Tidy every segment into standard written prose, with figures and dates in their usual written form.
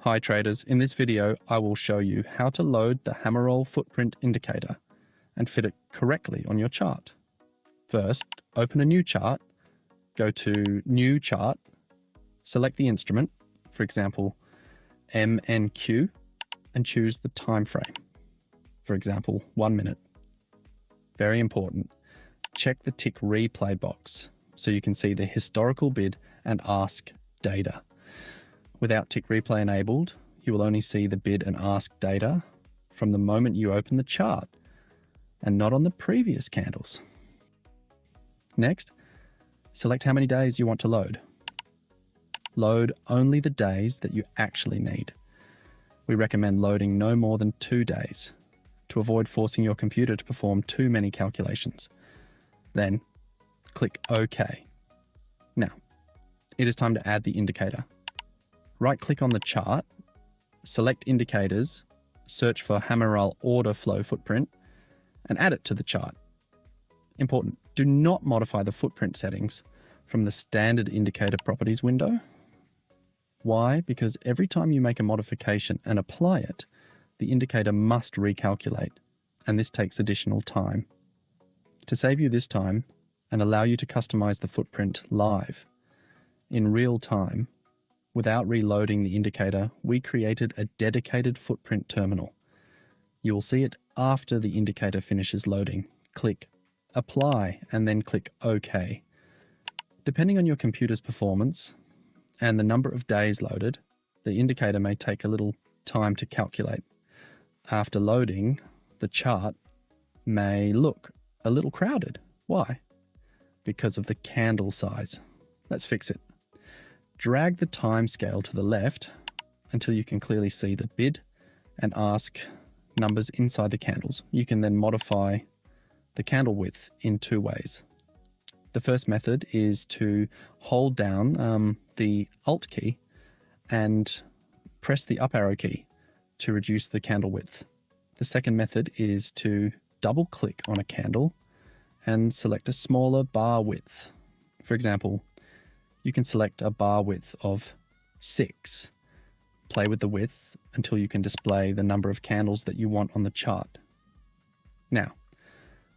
Hi traders, in this video I will show you how to load the Hameral Footprint indicator and fit it correctly on your chart. First, open a new chart, go to New Chart, select the instrument, for example MNQ, and choose the time frame, for example 1 minute. Very important, check the tick replay box so you can see the historical bid and ask data. Without tick replay enabled, you will only see the bid and ask data from the moment you open the chart and not on the previous candles. Next, select how many days you want to load. Load only the days that you actually need. We recommend loading no more than 2 days to avoid forcing your computer to perform too many calculations. Then, click OK. Now, it is time to add the indicator. Right-click on the chart, select Indicators, search for Hameral Order Flow Footprint, and add it to the chart. Important, do not modify the footprint settings from the Standard Indicator Properties window. Why? Because every time you make a modification and apply it, the indicator must recalculate, and this takes additional time. To save you this time and allow you to customize the footprint live, in real time, without reloading the indicator, we created a dedicated footprint terminal. You will see it after the indicator finishes loading. Click Apply and then click OK. Depending on your computer's performance and the number of days loaded, the indicator may take a little time to calculate. After loading, the chart may look a little crowded. Why? Because of the candle size. Let's fix it. Drag the time scale to the left until you can clearly see the bid and ask numbers inside the candles. You can then modify the candle width in 2 ways. The first method is to hold down the Alt key and press the up arrow key to reduce the candle width. The second method is to double click on a candle and select a smaller bar width. For example, you can select a bar width of 6. Play with the width until you can display the number of candles that you want on the chart. Now,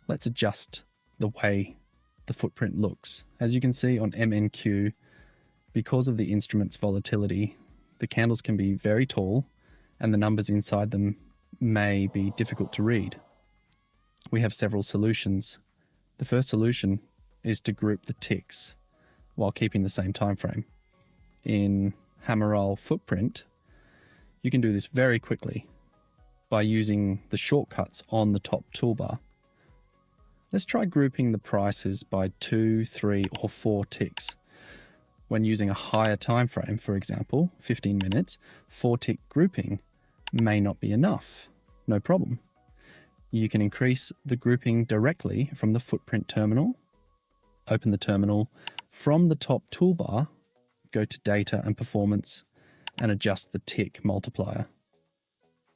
let's adjust the way the footprint looks. As you can see on MNQ, because of the instrument's volatility, the candles can be very tall and the numbers inside them may be difficult to read. We have several solutions. The first solution is to group the ticks while keeping the same time frame. In Hameral Footprint, you can do this very quickly by using the shortcuts on the top toolbar. Let's try grouping the prices by 2, 3, or 4 ticks. When using a higher time frame, for example, 15 minutes, 4-tick grouping may not be enough. No problem. You can increase the grouping directly from the Footprint Terminal. Open the terminal. From the top toolbar, go to Data and Performance and adjust the tick multiplier.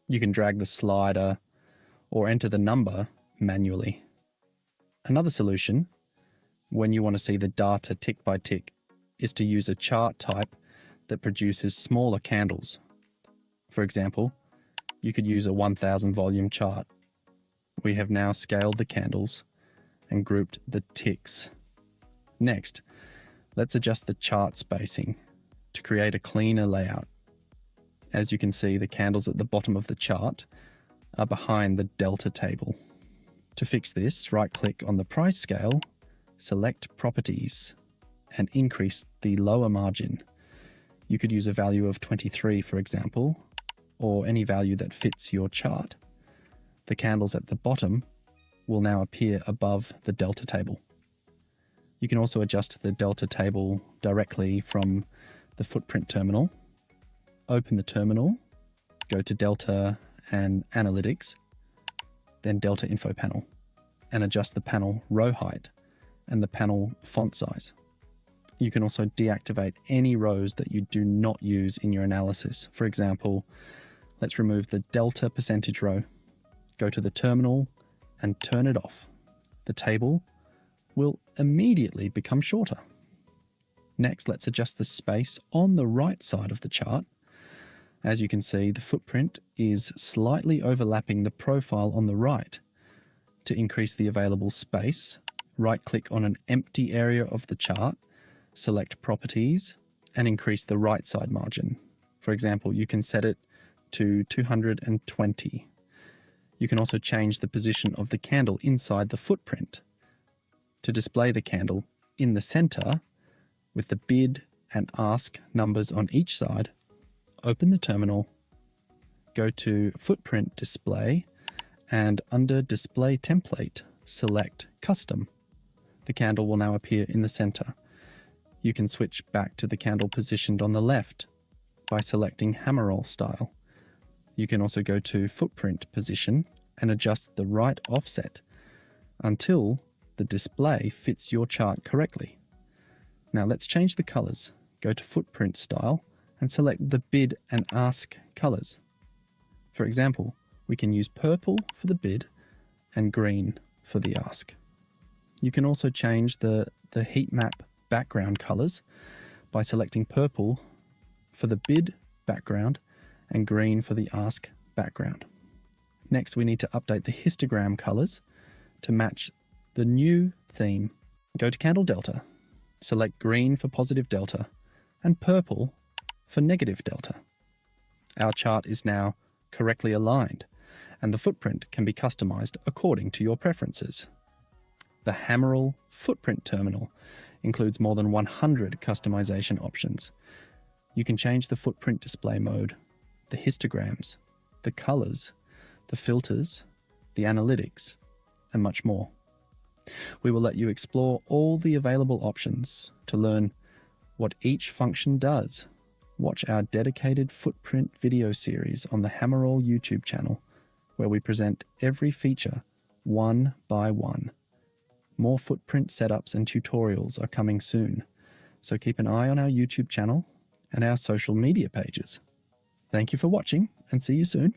You can drag the slider or enter the number manually. Another solution, when you want to see the data tick by tick, is to use a chart type that produces smaller candles. For example, you could use a 1000 volume chart. We have now scaled the candles and grouped the ticks. Next, let's adjust the chart spacing to create a cleaner layout. As you can see, the candles at the bottom of the chart are behind the delta table. To fix this, right-click on the price scale, select Properties, and increase the lower margin. You could use a value of 23, for example, or any value that fits your chart. The candles at the bottom will now appear above the delta table. You can also adjust the delta table directly from the Footprint Terminal. Open the terminal, go to Delta and Analytics, then Delta Info Panel, and adjust the panel row height and the panel font size. You can also deactivate any rows that you do not use in your analysis. For example, let's remove the Delta percentage row, go to the terminal and turn it off. The table will immediately become shorter. Next, let's adjust the space on the right side of the chart. As you can see, the footprint is slightly overlapping the profile on the right. To increase the available space, right-click on an empty area of the chart, select Properties, and increase the right side margin. For example, you can set it to 220. You can also change the position of the candle inside the footprint. To display the candle in the center, with the bid and ask numbers on each side, open the terminal, go to Footprint Display, and under Display Template, select Custom. The candle will now appear in the center. You can switch back to the candle positioned on the left by selecting Hameral Style. You can also go to Footprint Position and adjust the right offset until the display fits your chart correctly. Now let's change the colors. Go to Footprint Style and select the bid and ask colors. For example, we can use purple for the bid and green for the ask. You can also change the Heatmap background colors by selecting purple for the bid background and green for the ask background. Next, we need to update the histogram colors to match the new theme. Go to Candle Delta, select green for positive delta and purple for negative delta. Our chart is now correctly aligned, and the footprint can be customized according to your preferences. The Hameral Footprint Terminal includes more than 100 customization options. You can change the footprint display mode, the histograms, the colors, the filters, the analytics, and much more. We will let you explore all the available options to learn what each function does. Watch our dedicated footprint video series on the Hameral YouTube channel, where we present every feature one by one. More footprint setups and tutorials are coming soon, so keep an eye on our YouTube channel and our social media pages. Thank you for watching, and see you soon.